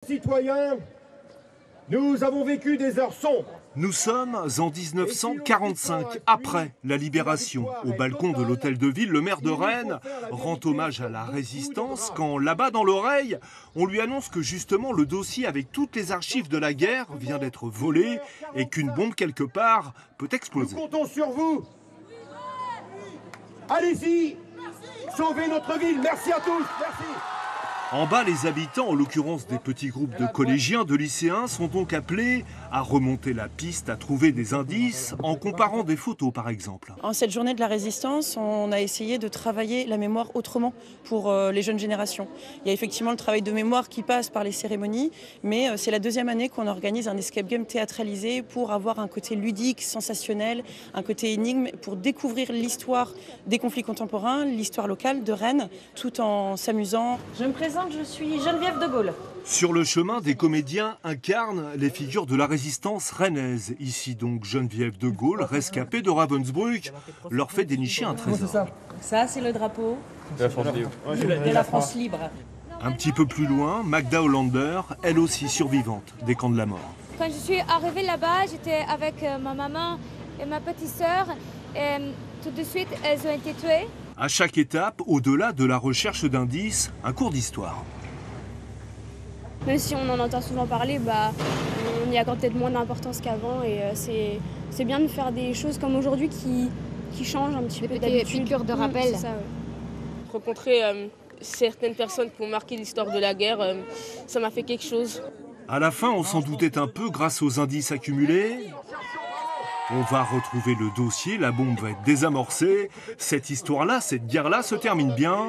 Citoyens, nous avons vécu des heures sombres. Nous sommes en 1945, après la libération. Au balcon de l'hôtel de ville, le maire de Rennes rend hommage à la résistance quand, là-bas dans l'oreille, on lui annonce que justement le dossier avec toutes les archives de la guerre vient d'être volé et qu'une bombe quelque part peut exploser. Nous comptons sur vous. Allez-y, sauvez notre ville. Merci à tous. Merci. En bas, les habitants, en l'occurrence des petits groupes de collégiens, de lycéens, sont donc appelés à remonter la piste, à trouver des indices, en comparant des photos par exemple. En cette journée de la résistance, on a essayé de travailler la mémoire autrement pour les jeunes générations. Il y a effectivement le travail de mémoire qui passe par les cérémonies, mais c'est la deuxième année qu'on organise un escape game théâtralisé pour avoir un côté ludique, sensationnel, un côté énigme, pour découvrir l'histoire des conflits contemporains, l'histoire locale de Rennes, tout en s'amusant. Je me présente. Je suis Geneviève de Gaulle. Sur le chemin, des comédiens incarnent les figures de la résistance rennaise. Ici donc Geneviève de Gaulle, rescapée de Ravensbrück, leur fait dénicher un trésor. Ça, c'est le drapeau de la France libre. De la France libre. Un petit peu plus loin, Magda Hollander, elle aussi survivante des camps de la mort. Quand je suis arrivée là-bas, j'étais avec ma maman et ma petite sœur. Et tout de suite, elles ont été tuées. À chaque étape, au-delà de la recherche d'indices, un cours d'histoire. Même si on en entend souvent parler, on y accorde peut-être moins d'importance qu'avant. Et c'est bien de faire des choses comme aujourd'hui qui changent un petit peu d'habitude. Piqûres de rappel. Ça, ouais. Rencontrer certaines personnes qui ont marqué l'histoire de la guerre, ça m'a fait quelque chose. À la fin, on s'en doutait un peu grâce aux indices accumulés. On va retrouver le dossier, la bombe va être désamorcée. Cette histoire-là, cette guerre-là se termine bien.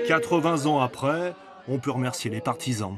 80 ans après, on peut remercier les partisans.